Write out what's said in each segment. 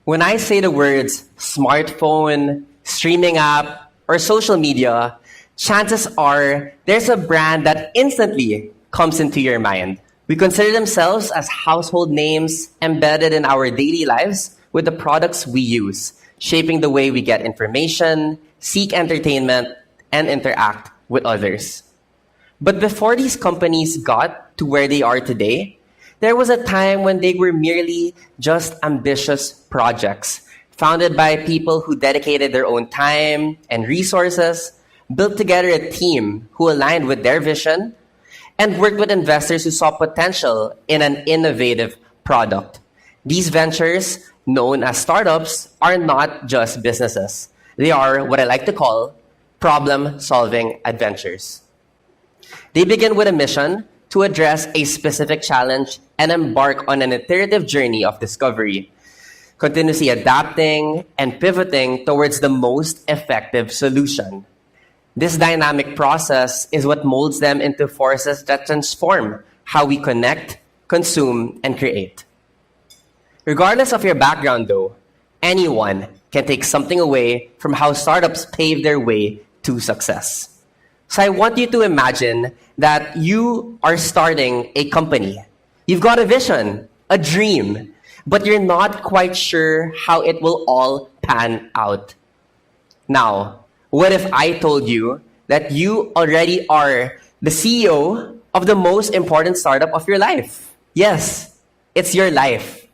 When I say the words smartphone, streaming app, or social media, chances are there's a brand that instantly comes into your mind. We consider themselves as household names embedded in our daily lives with the products we use, shaping the way we get information, seek entertainment, and interact with others. But before these companies got to where they are today, there was a time when they were merely just ambitious projects, founded by people who dedicated their own time and resources, built together a team who aligned with their vision, and worked with investors who saw potential in an innovative product. These ventures, known as startups, are not just businesses. They are what I like to call problem-solving adventures. They begin with a mission to address a specific challenge and embark on an iterative journey of discovery, continuously adapting and pivoting towards the most effective solution. This dynamic process is what molds them into forces that transform how we connect, consume, and create. Regardless of your background, though, anyone can take something away from how startups pave their way to success. So I want you to imagine that you are starting a company. You've got a vision, a dream, but you're not quite sure how it will all pan out. Now, what if I told you that you already are the CEO of the most important startup of your life? Yes, it's your life.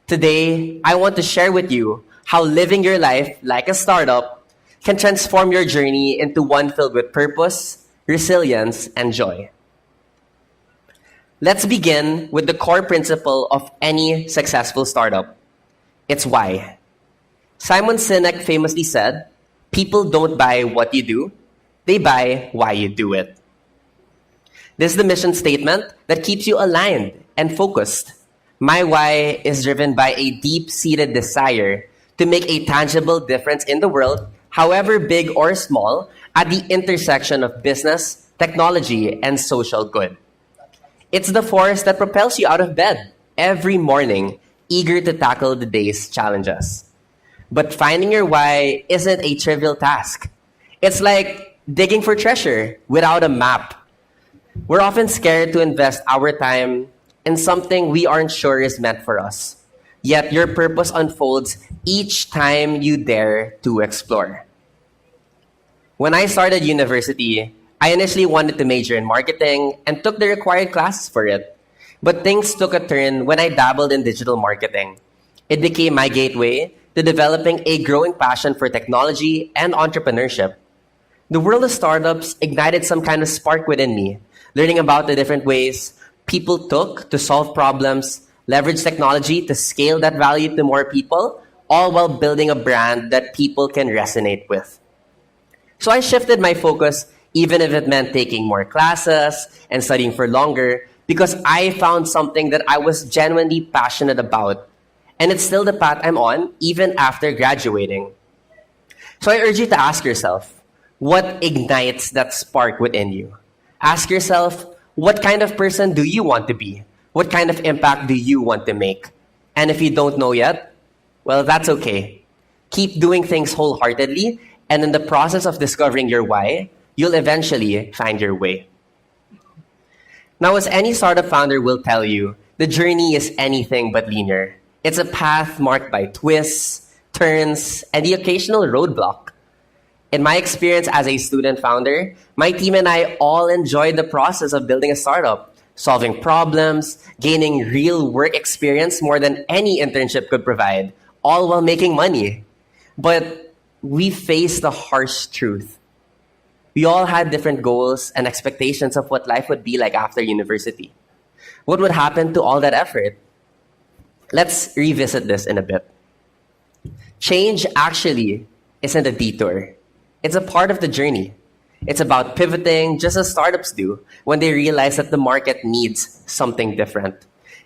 Today, I want to share with you how living your life like a startup can transform your journey into one filled with purpose, resilience, and joy. Let's begin with the core principle of any successful startup. It's why. Simon Sinek famously said, "People don't buy what you do, they buy why you do it." This is the mission statement that keeps you aligned and focused. My why is driven by a deep-seated desire to make a tangible difference in the world, however big or small, at the intersection of business, technology, and social good. It's the force that propels you out of bed every morning, eager to tackle the day's challenges. But finding your why isn't a trivial task. It's like digging for treasure without a map. We're often scared to invest our time in something we aren't sure is meant for us. Yet your purpose unfolds each time you dare to explore. When I started university, I initially wanted to major in marketing and took the required classes for it. But things took a turn when I dabbled in digital marketing. It became my gateway to developing a growing passion for technology and entrepreneurship. The world of startups ignited some kind of spark within me, learning about the different ways people took to solve problems, leverage technology to scale that value to more people, all while building a brand that people can resonate with. So I shifted my focus, even if it meant taking more classes and studying for longer, because I found something that I was genuinely passionate about. And it's still the path I'm on, even after graduating. So I urge you to ask yourself, what ignites that spark within you? Ask yourself, what kind of person do you want to be? What kind of impact do you want to make? And if you don't know yet, well, that's okay. Keep doing things wholeheartedly, and in the process of discovering your why, you'll eventually find your way. Now, as any startup founder will tell you, the journey is anything but linear. It's a path marked by twists, turns, and the occasional roadblock. In my experience as a student founder, my team and I all enjoyed the process of building a startup, solving problems, gaining real work experience more than any internship could provide, all while making money. But we faced the harsh truth. We all had different goals and expectations of what life would be like after university. What would happen to all that effort? Let's revisit this in a bit. Change actually isn't a detour. It's a part of the journey. It's about pivoting just as startups do when they realize that the market needs something different.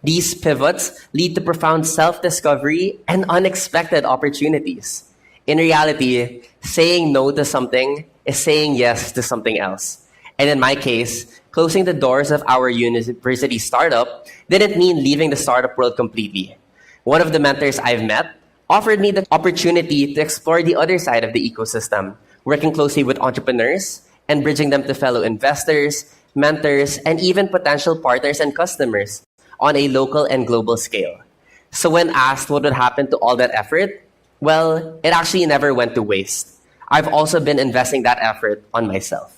These pivots lead to profound self-discovery and unexpected opportunities. In reality, saying no to something is saying yes to something else. And in my case, closing the doors of our university startup didn't mean leaving the startup world completely. One of the mentors I've met offered me the opportunity to explore the other side of the ecosystem, working closely with entrepreneurs and bridging them to fellow investors, mentors, and even potential partners and customers on a local and global scale. So when asked what would happen to all that effort, well, it actually never went to waste. I've also been investing that effort on myself.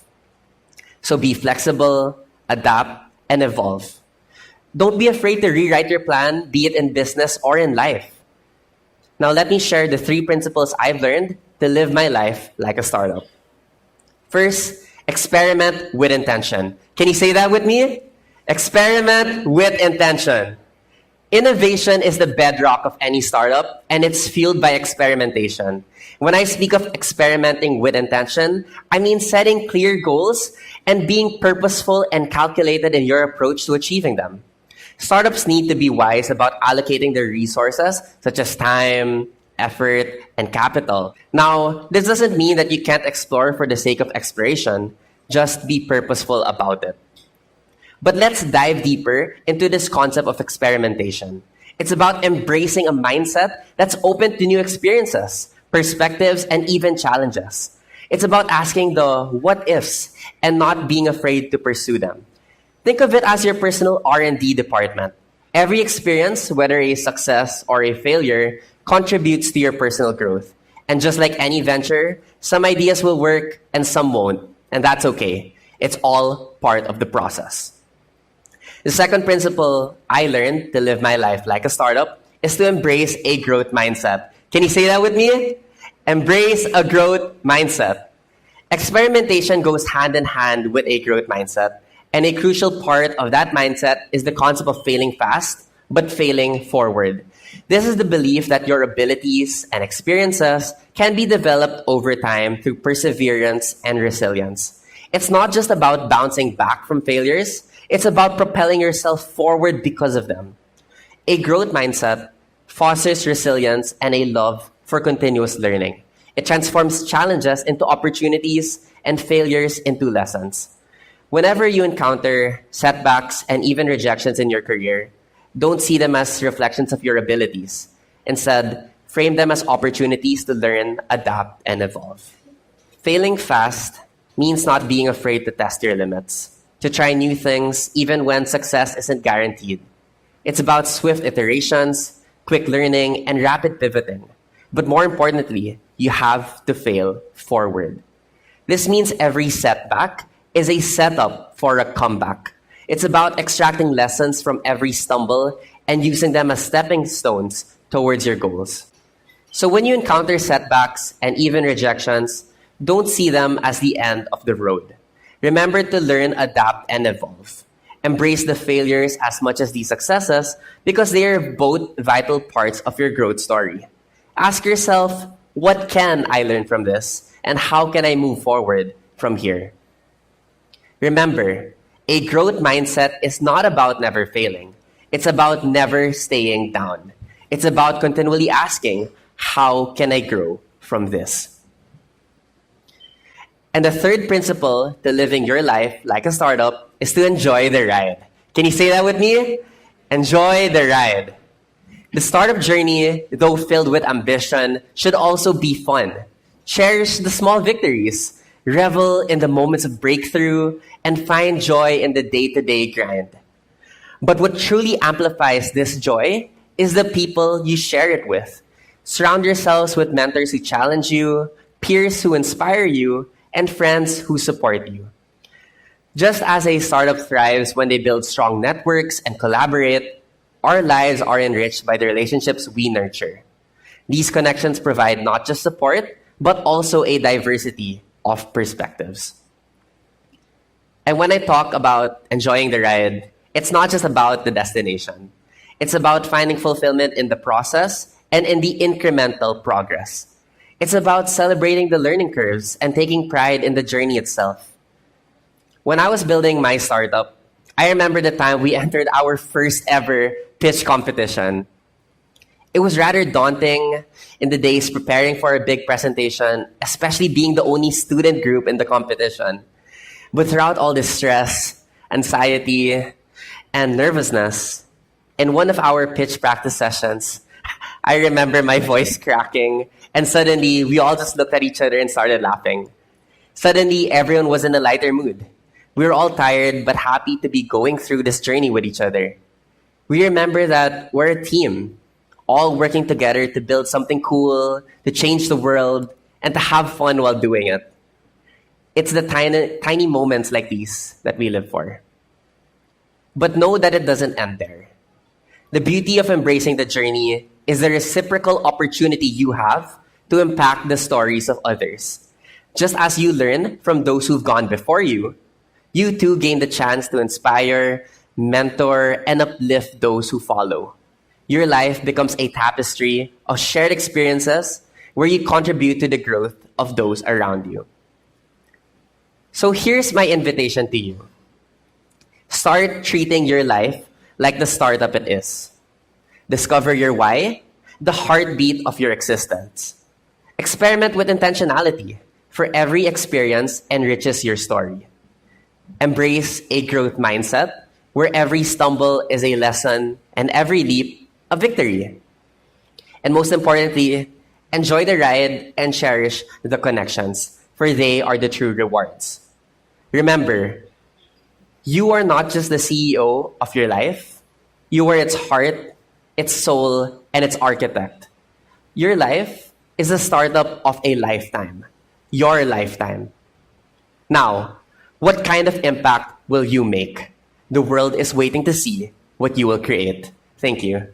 So be flexible, adapt, and evolve. Don't be afraid to rewrite your plan, be it in business or in life. Now let me share the 3 principles I've learned to live my life like a startup. First, experiment with intention. Can you say that with me? Experiment with intention. Innovation is the bedrock of any startup, and it's fueled by experimentation. When I speak of experimenting with intention, I mean setting clear goals and being purposeful and calculated in your approach to achieving them. Startups need to be wise about allocating their resources, such as time, effort, and capital. Now, this doesn't mean that you can't explore for the sake of exploration. Just be purposeful about it. But let's dive deeper into this concept of experimentation. It's about embracing a mindset that's open to new experiences, perspectives, and even challenges. It's about asking the what ifs and not being afraid to pursue them. Think of it as your personal R&D department. Every experience, whether a success or a failure, contributes to your personal growth. And just like any venture, some ideas will work and some won't. And that's okay. It's all part of the process. The second principle I learned to live my life like a startup is to embrace a growth mindset. Can you say that with me? Embrace a growth mindset. Experimentation goes hand in hand with a growth mindset. And a crucial part of that mindset is the concept of failing fast, but failing forward. This is the belief that your abilities and experiences can be developed over time through perseverance and resilience. It's not just about bouncing back from failures, it's about propelling yourself forward because of them. A growth mindset fosters resilience and a love for continuous learning. It transforms challenges into opportunities and failures into lessons. Whenever you encounter setbacks and even rejections in your career, don't see them as reflections of your abilities. Instead, frame them as opportunities to learn, adapt, and evolve. Failing fast means not being afraid to test your limits, to try new things even when success isn't guaranteed. It's about swift iterations, quick learning, and rapid pivoting. But more importantly, you have to fail forward. This means every setback is a setup for a comeback. It's about extracting lessons from every stumble and using them as stepping stones towards your goals. So when you encounter setbacks and even rejections, don't see them as the end of the road. Remember to learn, adapt, and evolve. Embrace the failures as much as the successes because they are both vital parts of your growth story. Ask yourself, what can I learn from this? And how can I move forward from here? Remember, a growth mindset is not about never failing. It's about never staying down. It's about continually asking, how can I grow from this? And the third principle to living your life like a startup is to enjoy the ride. Can you say that with me? Enjoy the ride. The startup journey, though filled with ambition, should also be fun. Cherish the small victories, revel in the moments of breakthrough, and find joy in the day-to-day grind. But what truly amplifies this joy is the people you share it with. Surround yourselves with mentors who challenge you, peers who inspire you, and friends who support you. Just as a startup thrives when they build strong networks and collaborate, our lives are enriched by the relationships we nurture. These connections provide not just support, but also a diversity of perspectives. And when I talk about enjoying the ride, it's not just about the destination. It's about finding fulfillment in the process and in the incremental progress. It's about celebrating the learning curves and taking pride in the journey itself. When I was building my startup, I remember the time we entered our first ever pitch competition. It was rather daunting in the days preparing for a big presentation, especially being the only student group in the competition. But throughout all this stress, anxiety, and nervousness, in one of our pitch practice sessions, I remember my voice cracking, and suddenly we all just looked at each other and started laughing. Suddenly, everyone was in a lighter mood. We were all tired but happy to be going through this journey with each other. We remember that we're a team, all working together to build something cool, to change the world, and to have fun while doing it. It's the tiny moments like these that we live for. But know that it doesn't end there. The beauty of embracing the journey is the reciprocal opportunity you have to impact the stories of others. Just as you learn from those who've gone before you too gain the chance to inspire, mentor, and uplift those who follow. Your life becomes a tapestry of shared experiences where you contribute to the growth of those around you. So here's my invitation to you. Start treating your life like the startup it is. Discover your why, the heartbeat of your existence. Experiment with intentionality, for every experience enriches your story. Embrace a growth mindset, where every stumble is a lesson and every leap a victory. And most importantly, enjoy the ride and cherish the connections, for they are the true rewards. Remember, you are not just the CEO of your life, you are its heart, its soul, and its architect. Your life is a startup of a lifetime, your lifetime. Now, what kind of impact will you make? The world is waiting to see what you will create. Thank you.